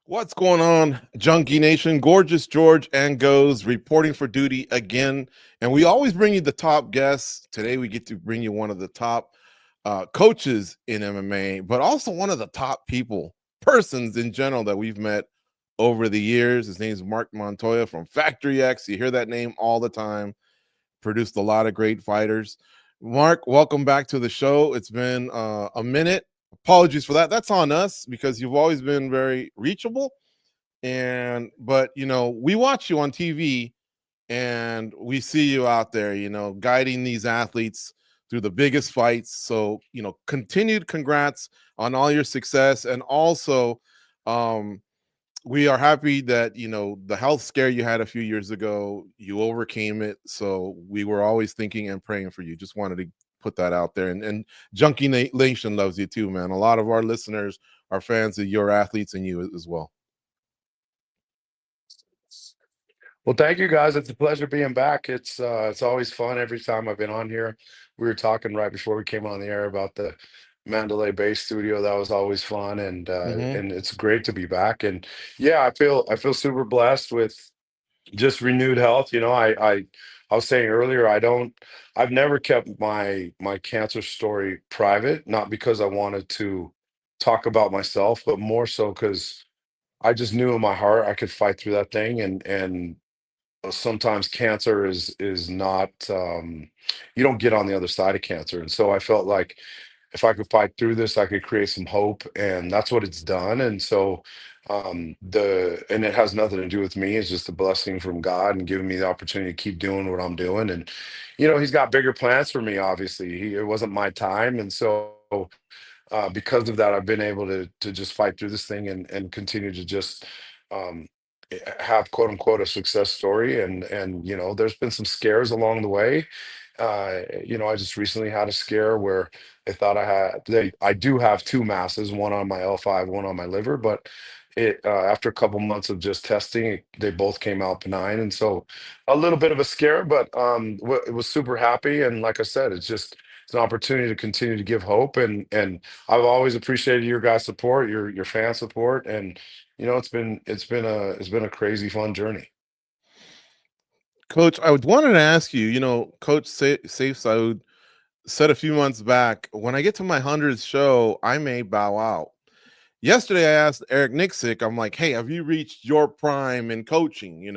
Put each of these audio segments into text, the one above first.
What's going on, Junkie Nation? Gorgeous George and Goes reporting for duty again. And we always bring you the top guests. Today, we get to bring you one of the top coaches in MMA, but also one of the top persons in general that we've met over the years. His name is Marc Montoya from Factory X. You hear that name all the time. Produced a lot of great fighters. Marc, welcome back to the show. It's been a minute. Apologies for that. That's on us because you've always been very reachable. But we watch you on TV and we see you out there, guiding these athletes through the biggest fights. So, continued congrats on all your success. And also, we are happy that, the health scare you had a few years ago, you overcame it. So we were always thinking and praying for you. Just wanted to put that out there. And Junkie Nation loves you too, man. A lot of our listeners are fans of your athletes and you as well. Well, thank you guys. It's a pleasure being back. It's always fun every time I've been on here. We were talking right before we came on the air about the Mandalay Bay studio. That was always fun, and it's great to be back. And yeah, I feel super blessed with just renewed health. I was saying earlier, I've never kept my cancer story private, not because I wanted to talk about myself, but more so because I just knew in my heart I could fight through that thing. And sometimes cancer is not, you don't get on the other side of cancer. And so I felt like if I could fight through this, I could create some hope, and that's what it's done. And so the and it has nothing to do with me. It's just a blessing from God and giving me the opportunity to keep doing what I'm doing. And he's got bigger plans for me. Obviously, it wasn't my time, and so because of that, I've been able to just fight through this thing and continue to just um, have quote unquote a success story. And there's been some scares along the way. I just recently had a scare where I do have two masses, one on my L5, one on my liver, but it after a couple months of just testing, they both came out benign. And so a little bit of a scare, but it was super happy. And like I said, it's an opportunity to continue to give hope. And I've always appreciated your guys' support, your fan support. And it's been a crazy fun journey. Coach, I wanted to ask you, Coach Saif Saud said a few months back, when I get to my 100th show, I may bow out. Yesterday, I asked Eric Nixick, I'm like, hey, have you reached your prime in coaching?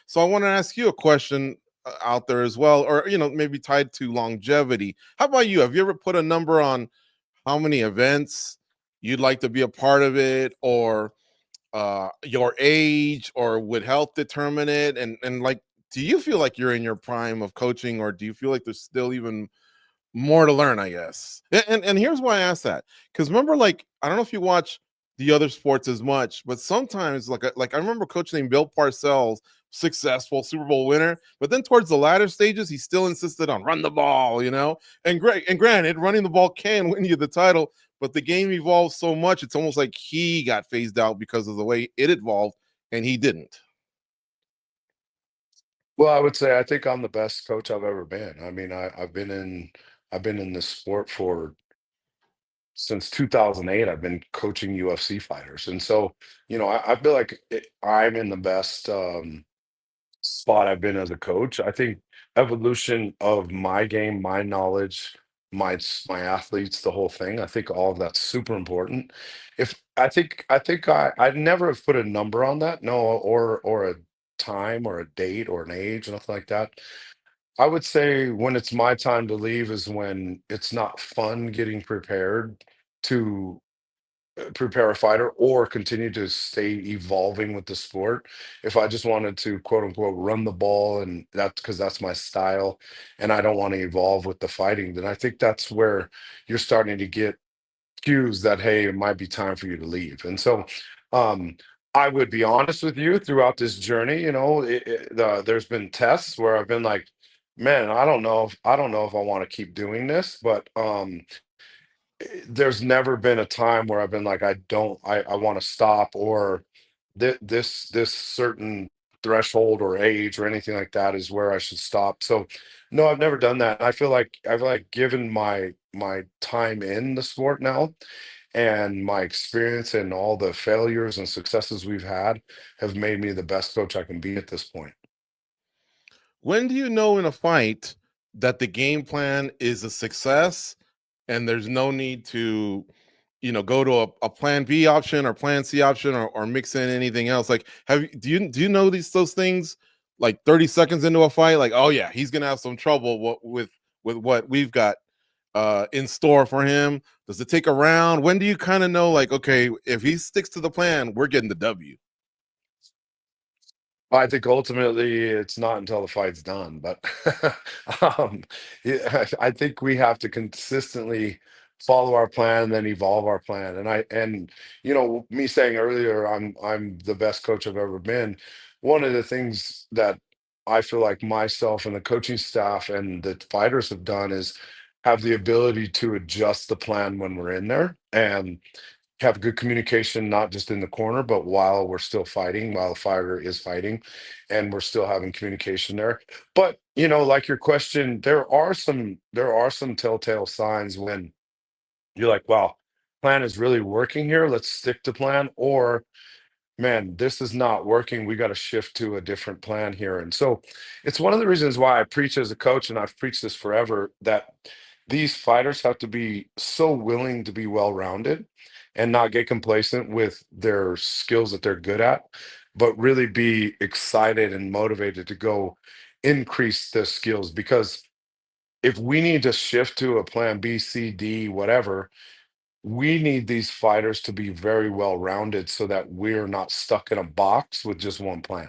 So I want to ask you a question out there as well, or, maybe tied to longevity. How about you? Have you ever put a number on how many events you'd like to be a part of it, or your age, or would health determine it? And like, do you feel like you're in your prime of coaching, or do you feel like there's still even more to learn, I guess? And here's why I asked that. Because remember, like, I don't know if you watch the other sports as much, but sometimes like I remember a coach named Bill Parcells, successful Super Bowl winner, but then towards the latter stages, he still insisted on run the ball, And granted, running the ball can win you the title, but the game evolved so much, it's almost like he got phased out because of the way it evolved, and he didn't. Well, I would say I think I'm the best coach I've ever been. I mean, I've been in this sport for since 2008. I've been coaching UFC fighters, and so I feel like I'm in the best spot I've been as a coach. I think evolution of my game, my knowledge, my athletes, the whole thing. I think all of that's super important. If I'd never have put a number on that, no, or a time or a date or an age, nothing like that. I would say when it's my time to leave is when it's not fun getting prepared to prepare a fighter or continue to stay evolving with the sport. If I just wanted to quote unquote run the ball, and that's because that's my style, and I don't want to evolve with the fighting, then I think that's where you're starting to get cues that, hey, it might be time for you to leave. And so um I would be honest with you, throughout this journey, there's been tests where I've been like, man, I don't know if I want to keep doing this. But there's never been a time where I've been like, I want to stop, or this certain threshold or age or anything like that is where I should stop. So no, I've never done that. I feel like given my time in the sport now, And my experience and all the failures and successes we've had have made me the best coach I can be at this point. When do you know in a fight that the game plan is a success and there's no need to, go to a plan B option or plan C option, or mix in anything else? Like, do you know those things like 30 seconds into a fight? Like, oh yeah, he's gonna have some trouble with what we've got in store for him. Does it take a round? When do you kind of know, like, okay, if he sticks to the plan, we're getting the W? I think ultimately it's not until the fight's done, but um, yeah, I think we have to consistently follow our plan and then evolve our plan. And me saying earlier, I'm the best coach I've ever been. One of the things that I feel like myself and the coaching staff and the fighters have done is have the ability to adjust the plan when we're in there and have good communication, not just in the corner, but while we're still fighting, while the fighter is fighting, and we're still having communication there. But like your question, there are some telltale signs when you're like, wow, plan is really working here. Let's stick to plan, or man, this is not working. We got to shift to a different plan here. And so it's one of the reasons why I preach as a coach, and I've preached this forever, that these fighters have to be so willing to be well-rounded and not get complacent with their skills that they're good at, but really be excited and motivated to go increase the skills. Because if we need to shift to a plan B, C, D, whatever, we need these fighters to be very well rounded so that we're not stuck in a box with just one plan.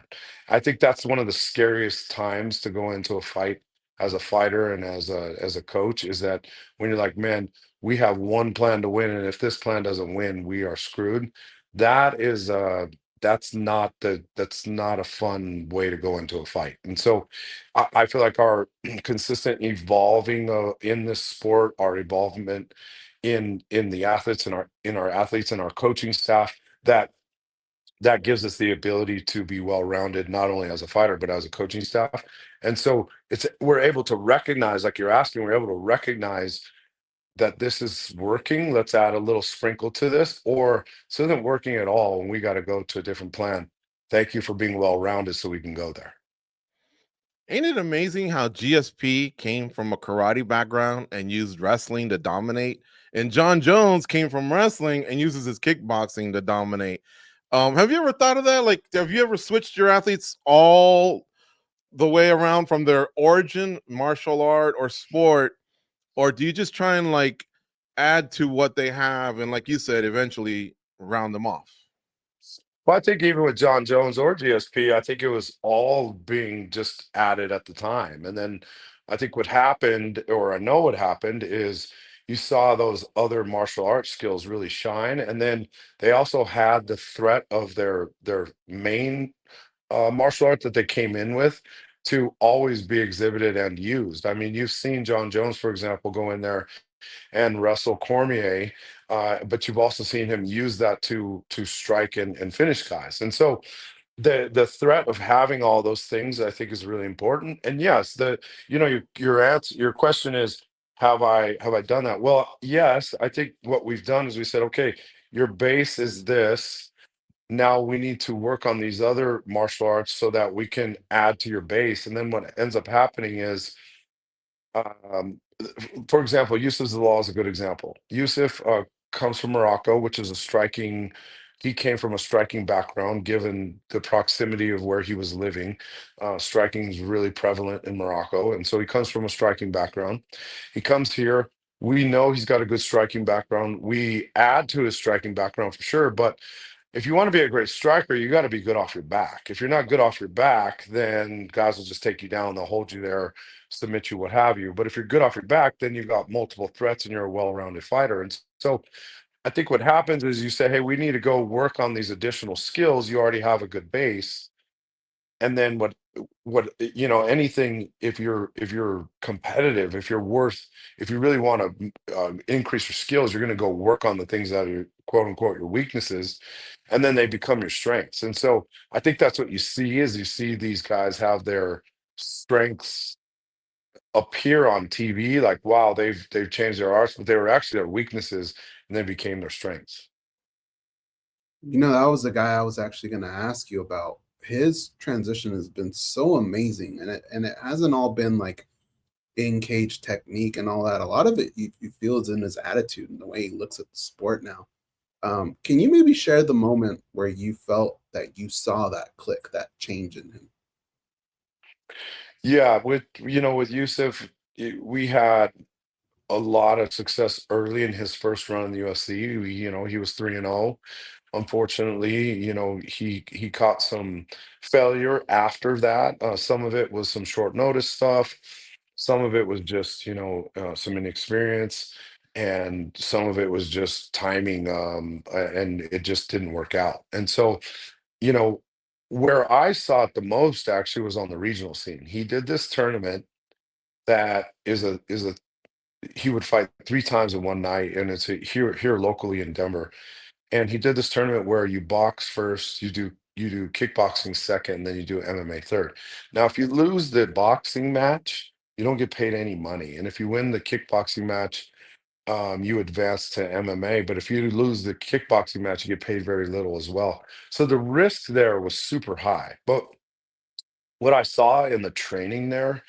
I think that's one of the scariest times to go into a fight as a fighter and as a coach, is that when you're like, man, we have one plan to win, and if this plan doesn't win, we are screwed. That is that's not a fun way to go into a fight. And so I feel like our consistent evolving in this sport, our evolvement in the athletes and our athletes and our coaching staff, that gives us the ability to be well rounded, not only as a fighter but as a coaching staff. And so we're able to recognize, like you're asking, we're able to recognize that this is working. Let's add a little sprinkle to this, or this isn't working at all and we got to go to a different plan. Thank you for being well rounded so we can go there. Ain't it amazing how GSP came from a karate background and used wrestling to dominate, and John Jones came from wrestling and uses his kickboxing to dominate? Have you ever thought of that? Like, have you ever switched your athletes all the way around from their origin, martial art or sport, or do you just try and like add to what they have and, like you said, eventually round them off? Well, I think even with John Jones or GSP, I think it was all being just added at the time. And then I think what happened, or I know what happened, is you saw those other martial arts skills really shine. And then they also had the threat of their main martial art that they came in with to always be exhibited and used. I mean, you've seen John Jones, for example, go in there and Russell Cormier. But you've also seen him use that to strike and finish guys. And so the threat of having all those things, I think, is really important. And yes, your answer, your question is, have I done that? Well, yes, I think what we've done is we said, okay, your base is this. Now we need to work on these other martial arts so that we can add to your base. And then what ends up happening is, um, for example, Youssef Zalal is a good example. Youssef comes from Morocco, which is a striking. He came from a striking background, given the proximity of where he was living. Striking is really prevalent in Morocco, and so he comes from a striking background. He comes here. We know he's got a good striking background. We add to his striking background for sure, but if you want to be a great striker, you got to be good off your back. If you're not good off your back, then guys will just take you down, they'll hold you there, submit you, what have you. But if you're good off your back, then you've got multiple threats and you're a well-rounded fighter. And so I think what happens is you say, hey, we need to go work on these additional skills. You already have a good base. And then anything, if you're competitive, if you really want to increase your skills, you're going to go work on the things that are quote unquote your weaknesses, and then they become your strengths. And so I think that's what you see these guys have their strengths appear on TV, like, wow, they've changed their arts, but they were actually their weaknesses, and they became their strengths. That was the guy I was actually going to ask you about. His transition has been so amazing, and it hasn't all been like in cage technique and all that. A lot of it you feel is in his attitude and the way he looks at the sport now. Can you maybe share the moment where you felt that you saw that click, that change in him? Yeah, with Youssef, we had a lot of success early in his first run in the UFC. He was 3-0. Unfortunately, he caught some failure after that. Some of it was some short notice stuff. Some of it was just, some inexperience, and some of it was just timing, and it just didn't work out. And so, you know, where I saw it the most actually was on the regional scene. He did this tournament that is a he would fight 3 times in one night, and it's here locally in Denver. And he did this tournament where you box first, you do kickboxing second, and then you do MMA third. Now, if you lose the boxing match, you don't get paid any money. And if you win the kickboxing match, you advance to MMA. But if you lose the kickboxing match, you get paid very little as well. So the risk there was super high. But what I saw in the training there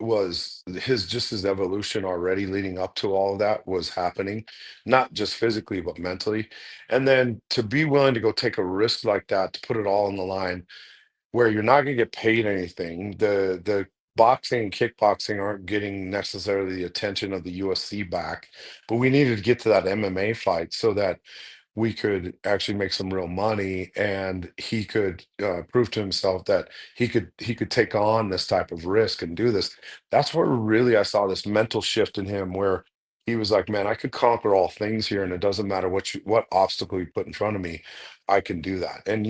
was his evolution already leading up to all of that was happening, not just physically but mentally. And then to be willing to go take a risk like that, to put it all on the line, where you're not going to get paid anything. The boxing and kickboxing aren't getting necessarily the attention of the UFC back, but we needed to get to that MMA fight so that we could actually make some real money, and he could prove to himself that he could take on this type of risk and do this. That's where really I saw this mental shift in him, where he was like, man, I could conquer all things here, and it doesn't matter what obstacle you put in front of me, I can do that. And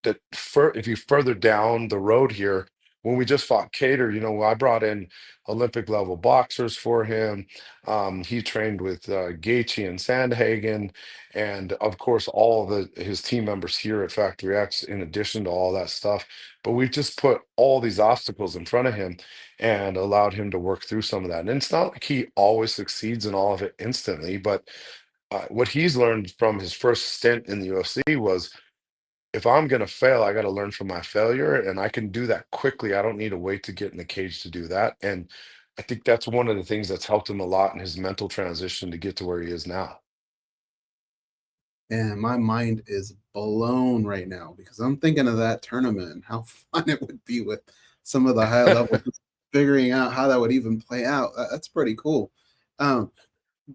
if you further down the road here, when we just fought Cater, I brought in Olympic level boxers for him. He trained with Gaethje and Sandhagen, and of course all of his team members here at Factory X, in addition to all that stuff. But we just put all these obstacles in front of him and allowed him to work through some of that. And it's not like he always succeeds in all of it instantly, but what he's learned from his first stint in the UFC was, if I'm going to fail, I got to learn from my failure, and I can do that quickly. I don't need to wait to get in the cage to do that. And I think that's one of the things that's helped him a lot in his mental transition to get to where he is now. And my mind is blown right now because I'm thinking of that tournament and how fun it would be with some of the high level, just figuring out how that would even play out. That's pretty cool. Um,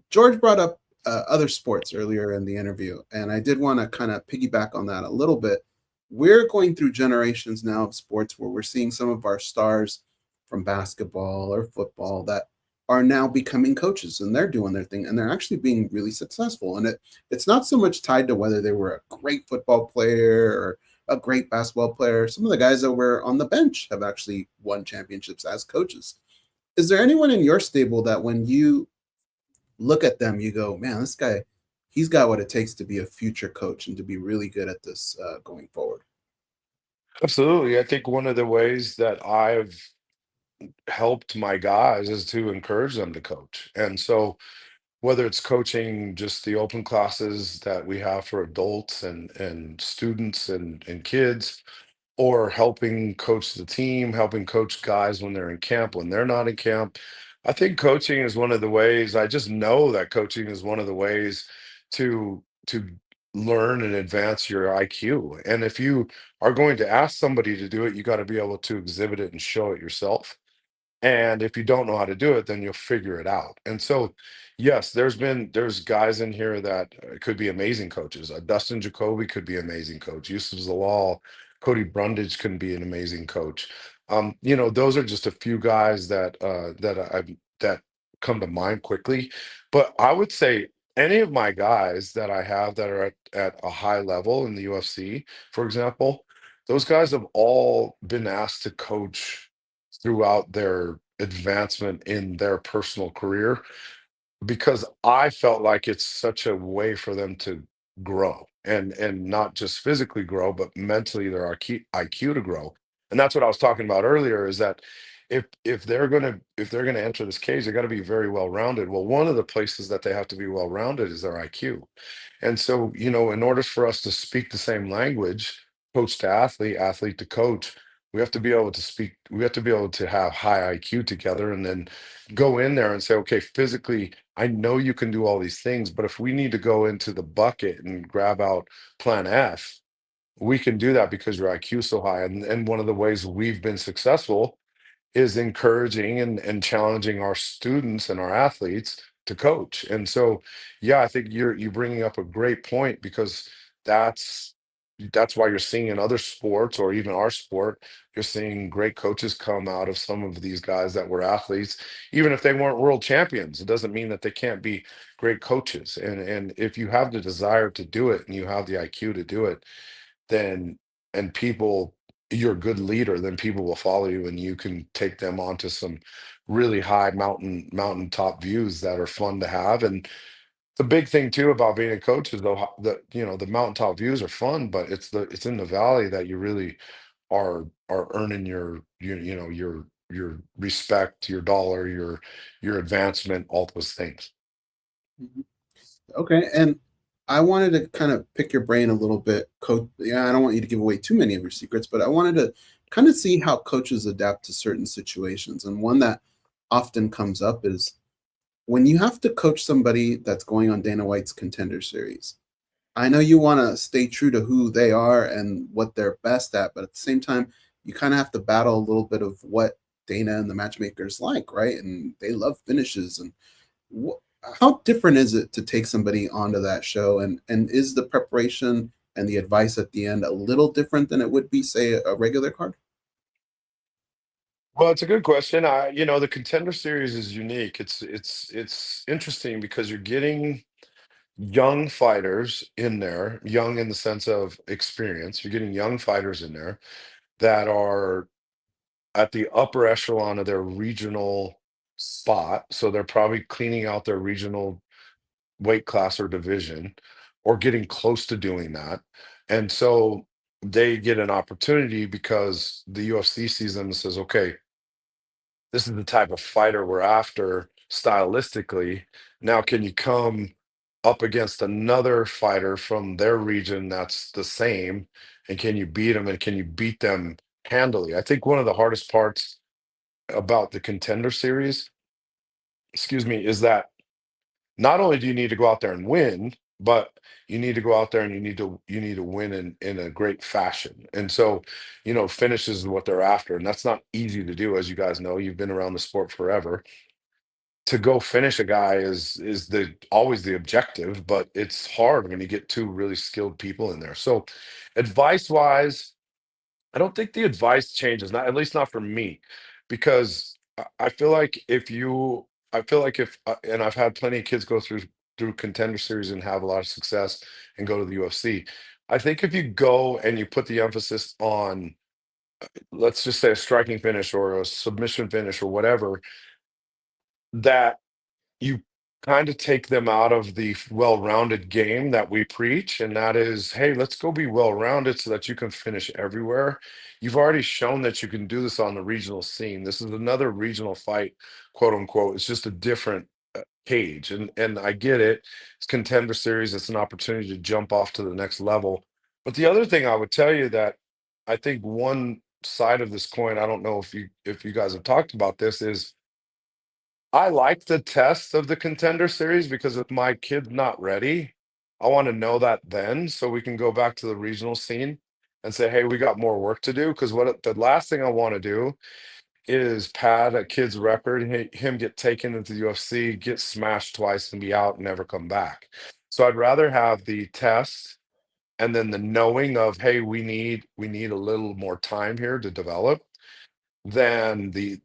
George brought up other sports earlier in the interview, and I did want to kind of piggyback on that a little bit. We're going through generations now of sports where we're seeing some of our stars from basketball or football that are now becoming coaches, and they're doing their thing, and they're actually being really successful. And it's not so much tied to whether they were a great football player or a great basketball player. Some of the guys that were on the bench have actually won championships as coaches. Is there anyone in your stable that when you look at them, you go, man, this guy, he's got what it takes to be a future coach and to be really good at this going forward? Absolutely. I think one of the ways that I've helped my guys is to encourage them to coach. And so whether it's coaching just the open classes that we have for adults and students and kids, or helping coach the team, helping coach guys when they're in camp, when they're not in camp. I think coaching is one of the ways, I just know that coaching is one of the ways to learn and advance your IQ. And if you are going to ask somebody to do it, you got to be able to exhibit it and show it yourself. And if you don't know how to do it, then you'll figure it out. And so, yes, there's guys in here that could be amazing coaches. Dustin Jacoby could be an amazing coach. Yusuf Zalal, Cody Brundage can be an amazing coach. Those are just a few guys that come to mind quickly. But I would say any of my guys that I have that are at a high level in the UFC, for example, those guys have all been asked to coach throughout their advancement in their personal career, because I felt like it's such a way for them to grow, and not just physically grow, but mentally their IQ to grow. And that's what I was talking about earlier, is that if they're gonna enter this cage, they got to be very well rounded. Well, one of the places that they have to be well rounded is their IQ. And so, in order for us to speak the same language, coach to athlete, athlete to coach, we have to be able to have high IQ together and then go in there and say, okay, physically, I know you can do all these things, but if we need to go into the bucket and grab out plan F, we can do that because your IQ is so high. And one of the ways we've been successful is encouraging and challenging our students and our athletes to coach. And so, yeah, I think you're bringing up a great point because that's that's why you're seeing in other sports or even our sport, you're seeing great coaches come out of some of these guys that were athletes, even if they weren't world champions. It doesn't mean that they can't be great coaches. And if you have the desire to do it and you have the IQ to do it, then and people you're a good leader, then people will follow you and you can take them onto some really high mountaintop views that are fun to have. And the big thing too about being a coach is the mountaintop views are fun, but it's in the valley that you really are earning your respect, your dollar, your advancement, all those things. Mhm. Okay, and I wanted to kind of pick your brain a little bit, coach. Yeah, I don't want you to give away too many of your secrets, but I wanted to kind of see how coaches adapt to certain situations. And one that often comes up is when you have to coach somebody that's going on Dana White's Contender Series. I know you want to stay true to who they are and what they're best at, but at the same time, you kind of have to battle a little bit of what Dana and the matchmakers like, right? And they love finishes. And wh- how different is it to take somebody onto that show? And is the preparation and the advice at the end a little different than it would be, say, a regular card? Well, it's a good question. The Contender Series is unique. It's interesting because you're getting young fighters in there, young in the sense of experience. You're getting young fighters in there that are at the upper echelon of their regional spot. So they're probably cleaning out their regional weight class or division or getting close to doing that. And so they get an opportunity because the UFC sees them and says, okay, this is the type of fighter we're after stylistically. Now, can you come up against another fighter from their region that's the same? And can you beat them and can you beat them handily? I think one of the hardest parts about the Contender Series, excuse me, is that not only do you need to go out there and win, but you need to go out there and you need to win in a great fashion. And so, finishes is what they're after, and that's not easy to do, as you guys know. You've been around the sport forever. To go finish a guy is the always the objective, but it's hard when you get two really skilled people in there. So, advice wise, I don't think the advice changes, not at least not for me, because I feel like I feel like if, and I've had plenty of kids go through Contender Series and have a lot of success and go to the UFC. I think if you go and you put the emphasis on, let's just say a striking finish or a submission finish or whatever, that you kind of take them out of the well-rounded game that we preach, and that is, hey, let's go be well-rounded so that you can finish everywhere. You've already shown that you can do this on the regional scene. This is another regional fight, quote unquote. It's just a different cage, and I get it. It's Contender Series. It's an opportunity to jump off to the next level. But the other thing I would tell you that I think one side of this coin, I don't know if you guys have talked about this, is I like the test of the Contender Series because if my kid's not ready, I want to know that then so we can go back to the regional scene and say, hey, we got more work to do. Because the last thing I want to do is pad a kid's record, him get taken into the UFC, get smashed twice and be out and never come back. So I'd rather have the test and then the knowing of, hey, we need a little more time here to develop than the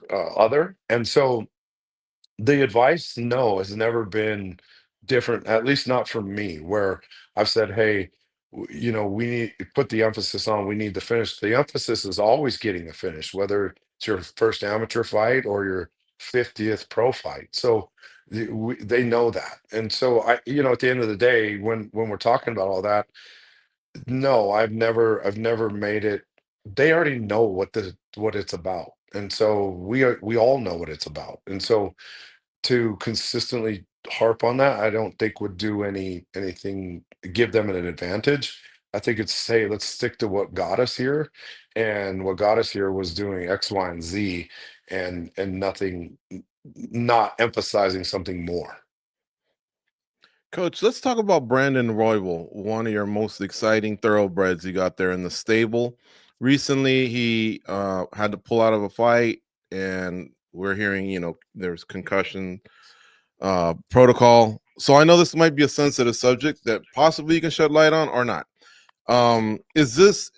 other. And so the advice, no, has never been different, at least not from me, where I've said, hey, we need to put the emphasis on we need the finish. The emphasis is always getting a finish, whether it's your first amateur fight or your 50th pro fight. So they know that. And so at the end of the day, when we're talking about all that, no, I've never made it. They already know what it's about. And so we all know what it's about. And so to consistently harp on that, I don't think would do anything, give them an advantage. I think it's say, let's stick to what got us here. And what got us here was doing X, Y, and Z and nothing, not emphasizing something more. Coach, let's talk about Brandon Roybal, one of your most exciting thoroughbreds you got there in the stable. Recently, he had to pull out of a fight, and we're hearing, there's concussion protocol. So I know this might be a sensitive subject that possibly you can shed light on or not. Is this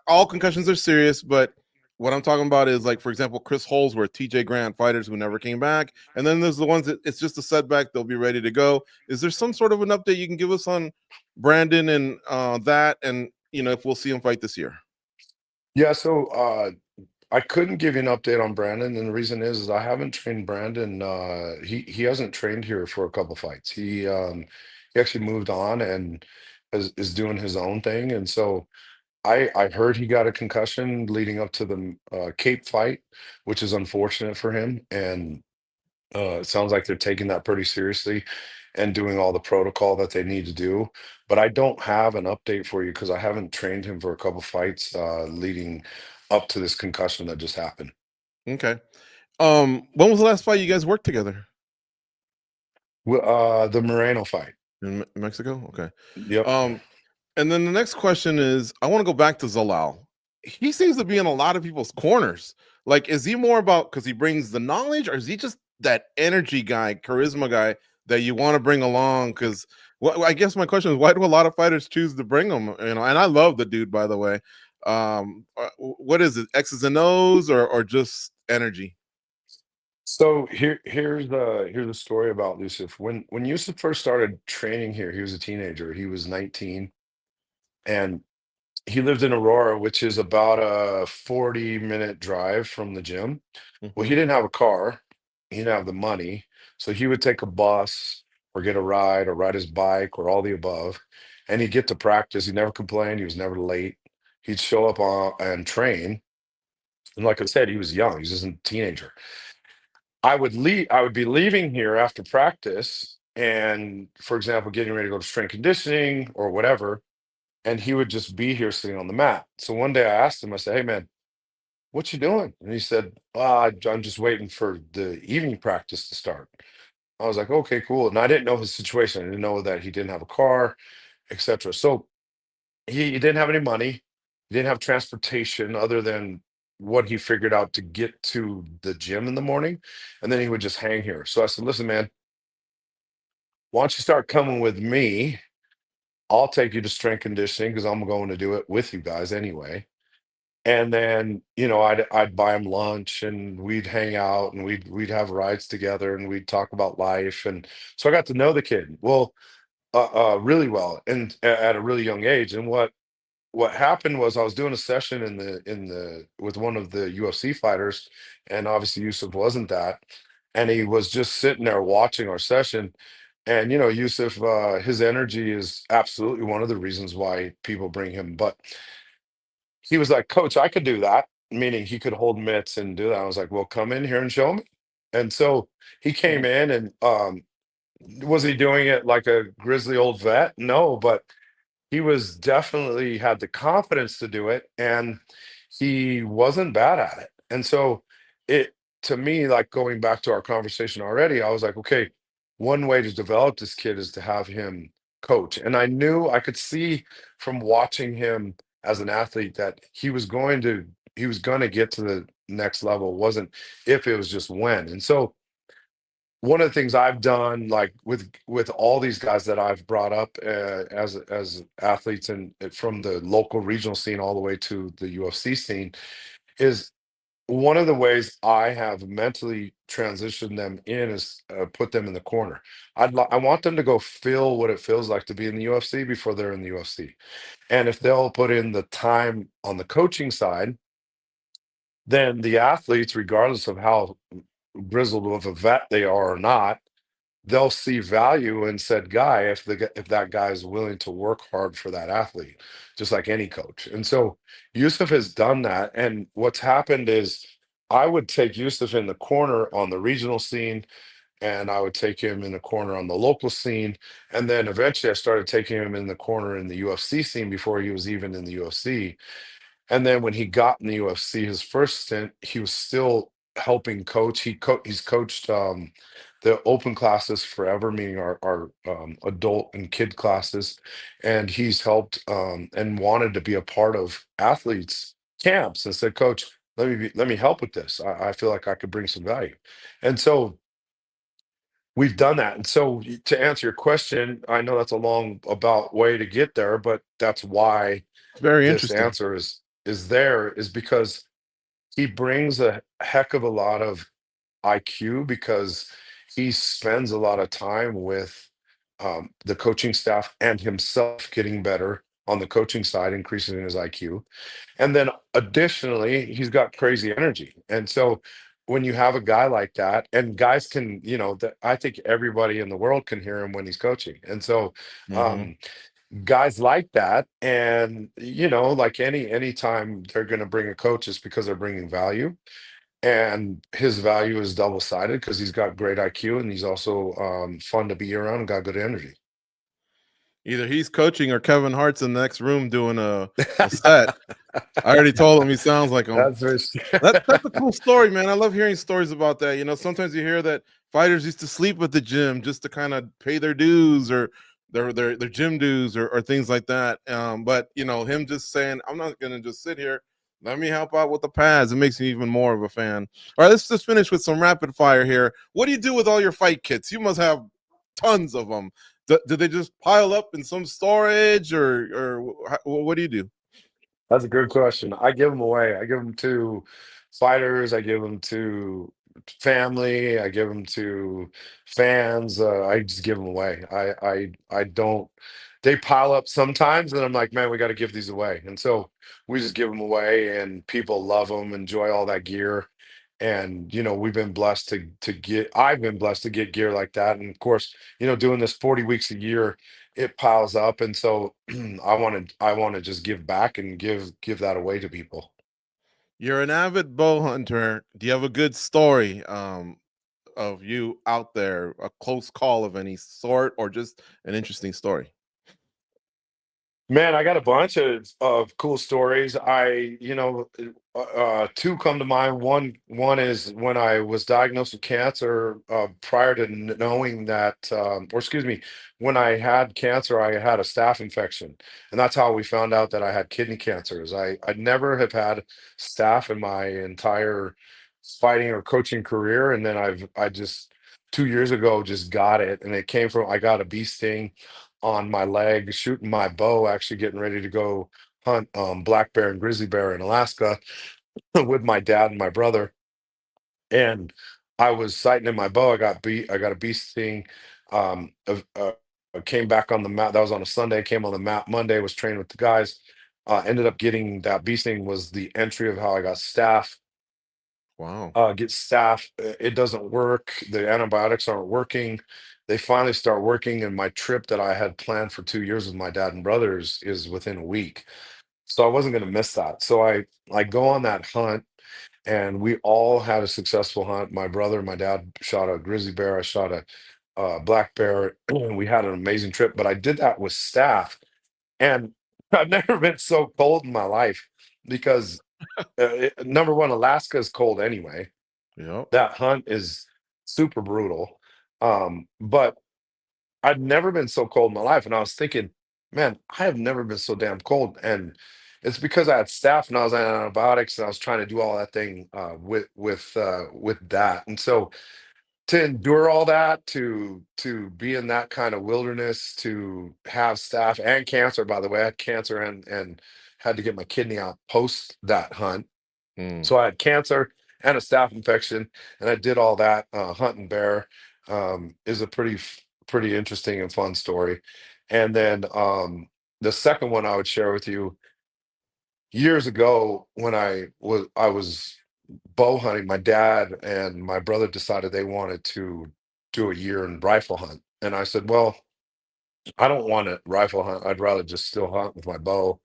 all concussions are serious, but what I'm talking about is, like, for example, Chris Holsworth, TJ Grant, fighters who never came back. And then there's the ones that it's just a setback. They'll be ready to go. Is there some sort of an update you can give us on Brandon and that? And, if we'll see him fight this year? Yeah, so I couldn't give you an update on Brandon, and the reason is I haven't trained Brandon. He hasn't trained here for a couple fights. He actually moved on and is doing his own thing. And so I heard he got a concussion leading up to the Cape fight, which is unfortunate for him. And it sounds like they're taking that pretty seriously and doing all the protocol that they need to do. But I don't have an update for you because I haven't trained him for a couple fights leading up to this concussion that just happened. Okay. When was the last fight you guys worked together? The Moreno fight. In Mexico? Okay. Yep. And then the next question is, I want to go back to Zalal. He seems to be in a lot of people's corners. Like, is he more about because he brings the knowledge, or is he just that energy guy, charisma guy that you want to bring along? Because I guess my question is, why do a lot of fighters choose to bring him? And I love the dude, by the way. What is it, X's and O's, or just energy? So here's the story about Youssef. When Youssef first started training here, he was a teenager. He was 19, and he lived in Aurora, which is about a 40-minute drive from the gym. Well, he didn't have a car. He didn't have the money. So he would take a bus or get a ride or ride his bike or all the above. And he'd get to practice. He never complained. He was never late. He'd show up and train. And like I said, he was young. He was just a teenager. I would be leaving here after practice and, for example, getting ready to go to strength conditioning or whatever. And he would just be here sitting on the mat. So one day I asked him, I said, "Hey man, what you doing?" And he said, I'm just waiting for the evening practice to start." I was like, "Okay, cool." And I didn't know his situation. I didn't know that he didn't have a car, etc. So he didn't have any money. He didn't have transportation other than what he figured out to get to the gym in the morning. And then he would just hang here. So I said, "Listen, man, why don't you start coming with me? I'll take you to strength conditioning because I'm going to do it with you guys anyway." And then, I'd buy him lunch and we'd hang out and we'd have rides together and we'd talk about life. And so I got to know the kid really well and at a really young age. And what happened was I was doing a session in the with one of the UFC fighters, and obviously Yusuf wasn't that, and he was just sitting there watching our session. And Yusuf, his energy is absolutely one of the reasons why people bring him. But he was like, "Coach, I could do that," meaning he could hold mitts and do that. I was like, "Well, come in here and show me." And so he came in and was he doing it like a grizzly old vet? No, but he was definitely had the confidence to do it, and he wasn't bad at it. And so it to me, like going back to our conversation already, I was like, okay, one way to develop this kid is to have him coach. And I knew I could see from watching him as an athlete that he was going to get to the next level. It wasn't if, it was just when. And so one of the things I've done, like with all these guys that I've brought up as athletes and from the local regional scene all the way to the UFC scene, is one of the ways I have mentally transitioned them in is put them in the corner. I want them to go feel what it feels like to be in the UFC before they're in the UFC, and if they'll put in the time on the coaching side, then the athletes, regardless of how grizzled of a vet they are or not, they'll see value in said guy if that guy is willing to work hard for that athlete, just like any coach. And so Yusuf has done that. And what's happened is I would take Youssef in the corner on the regional scene, and I would take him in the corner on the local scene. And then eventually I started taking him in the corner in the UFC scene before he was even in the UFC. And then when he got in the UFC, his first stint, he was still helping coach. He's coached the open classes forever, meaning our adult and kid classes, and he's helped and wanted to be a part of athletes camps and said, "Coach, let me help with this. I feel like I could bring some value," and so we've done that. And so to answer your question, I know that's a long about way to get there, but that's why It's very this interesting. answer is there is because he brings a heck of a lot of IQ because he spends a lot of time with the coaching staff and himself getting better on the coaching side, increasing his IQ. And then additionally, he's got crazy energy. And so when you have a guy like that, and guys can, I think everybody in the world can hear him when he's coaching. And so Hmm. um, guys like that, and like anytime they're going to bring a coach, it's because they're bringing value, and his value is double sided because he's got great IQ and he's also fun to be around and got good energy. Either he's coaching or Kevin Hart's in the next room doing a set. I already told him he sounds like him. That's very That's a cool story, man. I love hearing stories about that. Sometimes you hear that fighters used to sleep at the gym just to kind of pay their dues or their gym dues or things like that. But him just saying, "I'm not gonna just sit here. Let me help out with the pads." It makes me even more of a fan. All right, let's just finish with some rapid fire here. What do you do with all your fight kits? You must have tons of them. Do they just pile up in some storage or what do you do? That's a good question. I give them away. I give them to fighters. I give them to family. I give them to fans. I just give them away. I don't. They pile up sometimes, and I'm like, man, we got to give these away. And so we just give them away, and people love them, enjoy all that gear. And we've been blessed to get. I've been blessed to get gear like that. And of course, doing this 40 weeks a year, it piles up, and so I want to just give back and give that away to people. You're an avid bow hunter. Do you have a good story of you out there, a close call of any sort, or just an interesting story? Man, I got a bunch of cool stories. Two come to mind. One is when I was diagnosed with cancer. Prior to knowing that, or excuse me, when I had cancer, I had a staph infection, and that's how we found out that I had kidney cancer. Is I never have had staph in my entire fighting or coaching career, and then I just 2 years ago just got it, and it came from I got a bee sting on my leg shooting my bow, actually getting ready to go hunt black bear and grizzly bear in Alaska with my dad and my brother. And I was sighting in my bow. I got a bee sting. Came back on the map. That was on a Sunday. Came on the map Monday. Was training with the guys. Ended up getting that bee sting was the entry of how I got staph. Wow. Get staph. It doesn't work. The antibiotics aren't working. They finally start working, and my trip that I had planned for 2 years with my dad and brothers is within a week. So I wasn't going to miss that. So I go on that hunt, and we all had a successful hunt. My brother and my dad shot a grizzly bear. I shot a black bear. We had an amazing trip. But I did that with staph, and I've never been so cold in my life because number one, Alaska is cold anyway. Yep. That hunt is super brutal. But I'd never been so cold in my life. And I was thinking, man, I have never been so damn cold. And it's because I had staph and I was on antibiotics and I was trying to do all that thing with that. And so to endure all that, to be in that kind of wilderness, to have staph and cancer, by the way, I had cancer and had to get my kidney out post that hunt. Mm. So I had cancer and a staph infection, and I did all that. Hunting bear is a pretty interesting and fun story. And then the second one I would share with you, years ago when I was bow hunting, my dad and my brother decided they wanted to do a year in rifle hunt, and I said, well, I don't want to rifle hunt. I'd rather just still hunt with my bow.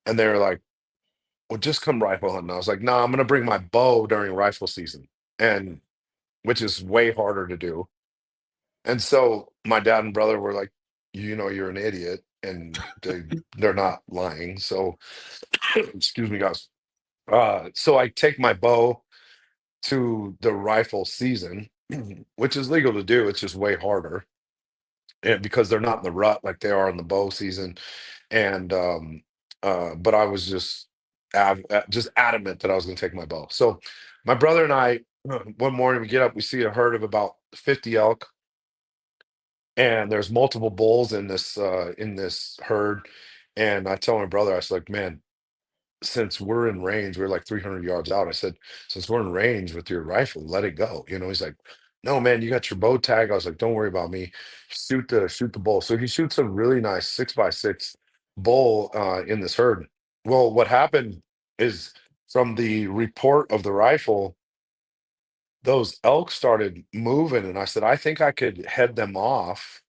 And they were like, well, just come rifle hunting. I was like, no, I'm going to bring my bow during rifle season, and which is way harder to do. And so my dad and brother were like, you're an idiot, and they're not lying. So excuse me, guys. So I take my bow to the rifle season, which is legal to do. It's just way harder, and because they're not in the rut like they are in the bow season. And but I was just adamant that I was going to take my bow. So my brother and I, one morning we get up, we see a herd of about 50 elk, and there's multiple bulls in this herd. And I tell my brother, I was like, man, since we're in range, we're like 300 yards out. I said, since we're in range with your rifle, let it go. He's like, no, man, you got your bow tag. I was like, don't worry about me. Shoot the bull. So he shoots a really nice 6x6 bull in this herd. Well, what happened is, from the report of the rifle, those elk started moving, and I said, I think I could head them off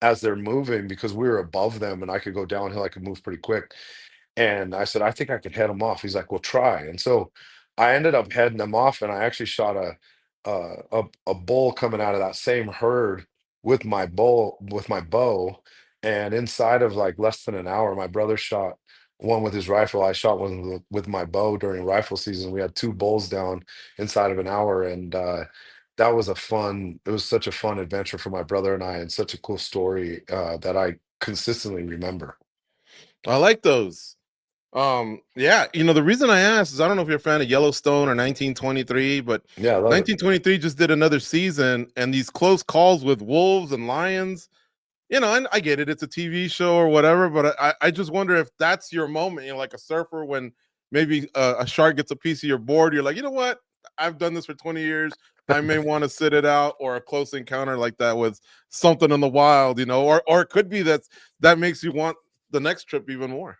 as they're moving, because we were above them and I could go downhill. I could move pretty quick. And I said, I think I could head them off. He's like, well, try. And so I ended up heading them off, and I actually shot a bull coming out of that same herd with my bow. And inside of like less than an hour, my brother shot one with his rifle. I shot one with my bow during rifle season. We had two bulls down inside of an hour, and that was it was such a fun adventure for my brother and I, and such a cool story that I consistently remember. I like those. Yeah, the reason I asked is, I don't know if you're a fan of Yellowstone or 1923, but Yeah, I love it. 1923 just did another season, and these close calls with wolves and lions, and I get it, it's a TV show or whatever, but I just wonder if that's your moment, like a surfer, when maybe a shark gets a piece of your board, you're like, you know what? I've done this for 20 years. I may want to sit it out, or a close encounter like that with something in the wild, or it could be that makes you want the next trip even more.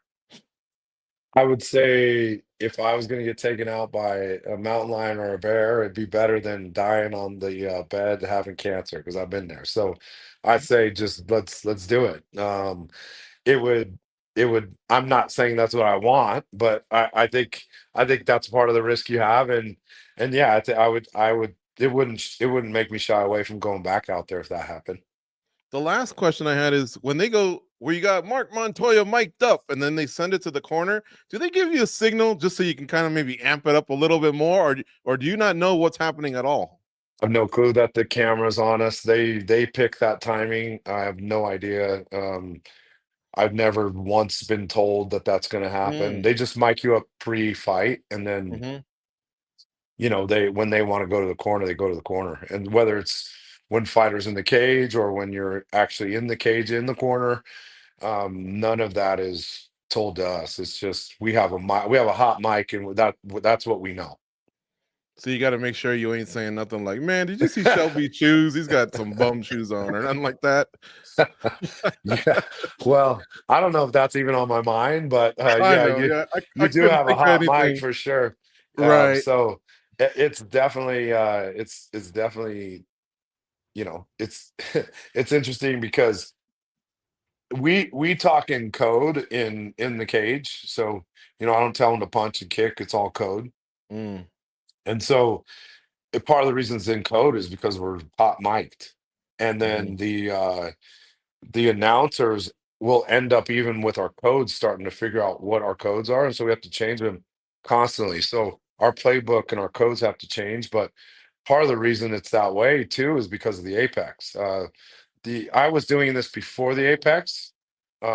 I would say if I was going to get taken out by a mountain lion or a bear, it'd be better than dying on the bed having cancer, because I've been there. So I'd say just let's do it. It would it would. I'm not saying that's what I want, but I think that's part of the risk you have, and yeah, I would. It wouldn't make me shy away from going back out there if that happened. The last question I had is, when they go where you got Marc Montoya mic'd up and then they send it to the corner, do they give you a signal just so you can kind of maybe amp it up a little bit more, or do you not know what's happening at all? I have no clue that the camera's on us. They pick that timing. I have no idea. I've never once been told that that's going to happen. Mm, They just mic you up pre-fight, and then hmm they when they want to go to the corner, they go to the corner. And whether it's when fighters in the cage or when you're actually in the cage in the corner, none of that is told to us. It's just we have a hot mic, and that's what we know. So you got to make sure you ain't saying nothing like, "Man, did you see Shelby's shoes? He's got some bum shoes on," or nothing like that. Yeah. Well, I don't know if that's even on my mind, but I yeah, know. you Yeah, I you do couldn't have a think of hot mic anything. for sure. Right. So it's definitely it's definitely, it's it's interesting because we talk in code in the cage. So, I don't tell them to punch and kick, it's all code. Mm, And so part of the reason it's in code is because we're hot mic'd. And hmm then the announcers will end up, even with our codes, starting to figure out what our codes are, and so we have to change them constantly. So our playbook and our codes have to change, but part of the reason it's that way too is because of the apex. The I was doing this before the apex.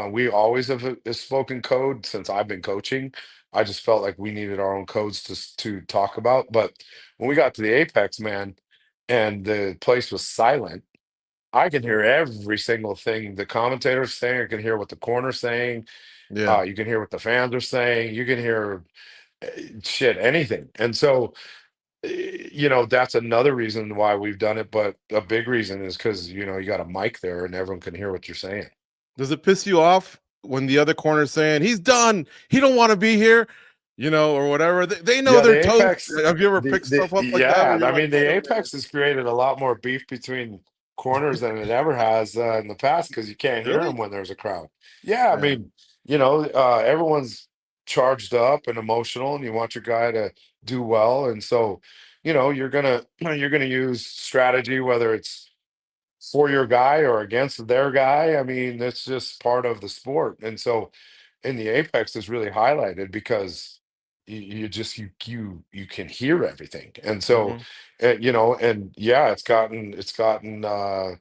We always have a spoken code since I've been coaching. I just felt like we needed our own codes to talk about. But when we got to the apex, man, and the place was silent, I can hear every single thing the commentator's saying. I can hear what the corner's saying. yeah. You can hear what the fans are saying. You can hear shit, anything. And so, that's another reason why we've done it. But a big reason is because, you got a mic there and everyone can hear what you're saying. Does it piss you off when the other corner's saying he's done? He don't want to be here, or whatever. They know Yeah, they're the toast. Apex, Have you ever the picked the stuff up like that yeah, where you're I like, mean, wait the a Apex minute? has created a lot more beef between corners than it ever has in the past, because you can't hear Really? them when there's a crowd. Yeah, I Yeah. mean, everyone's charged up and emotional, and you want your guy to do well. And so, you're gonna you're gonna use strategy, whether it's for your guy or against their guy. I mean, it's just part of the sport. And so in the apex is really highlighted because you just you can hear everything. And so Mhm. and yeah, it's gotten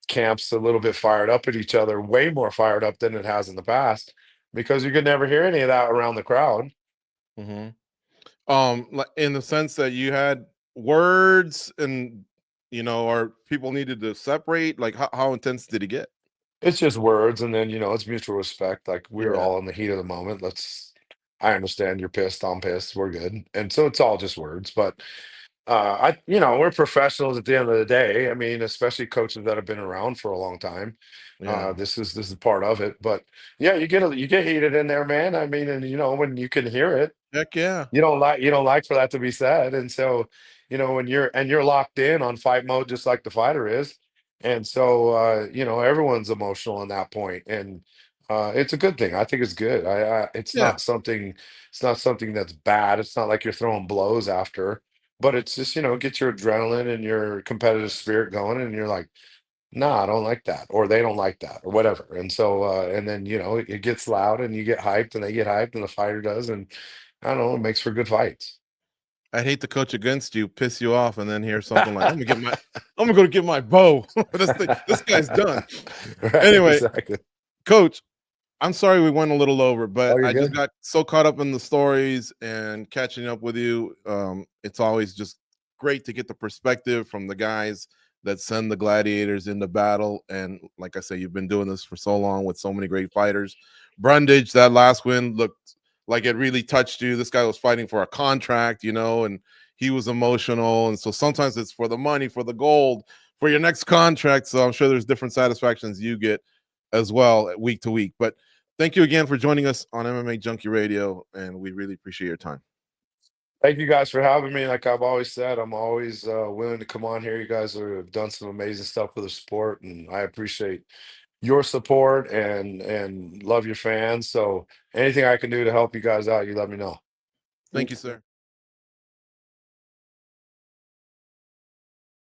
camps a little bit fired up at each other, way more fired up than it has in the past, because you could never hear any of that around the crowd. Mhm. Like in the sense that you had words and or people needed to separate. Like how intense did it get? It's just words, and then it's mutual respect. Like, we're Yeah. all in the heat of the moment. I understand you're pissed, I'm pissed, we're good. And so it's all just words. But we're professionals at the end of the day. I mean, especially coaches that have been around for a long time. Yeah. This is part of it. But yeah, you get heated in there, man. I mean, and when you can hear it, Heck yeah. you don't like for that to be said. And so when you're locked in on fight mode, just like the fighter is. And so everyone's emotional in that point. And it's a good thing. I think it's good. It's Yeah. not something that's bad. It's not like you're throwing blows after, but it's just get your adrenaline and your competitive spirit going, and you're like, nah, I don't like that, or they don't like that, or whatever. And so and then it gets loud, and you get hyped, and they get hyped, and the fighter does. And I don't know, it makes for good fights. I'd hate to coach against you, piss you off, and then hear something like, I'm gonna go get my bow. This guy's done. Right, Anyway, exactly. coach, I'm sorry we went a little over, Oh, but you're I just good. got so caught up in the stories and catching up with you. It's always just great to get the perspective from the guys that send the gladiators into battle. And like I say, you've been doing this for so long with so many great fighters. Brundage, that last win looked like it really touched you. This guy was fighting for a contract, and he was emotional. And so sometimes it's for the money, for the gold, for your next contract. So I'm sure there's different satisfactions you get as well week to week. But thank you again for joining us on MMA Junkie Radio, and we really appreciate your time. Thank you guys for having me. Like I've always said, I'm always willing to come on here. You guys have done some amazing stuff for the sport, and I appreciate your support and love your fans. So anything I can do to help you guys out, you let me know. Thank you, sir.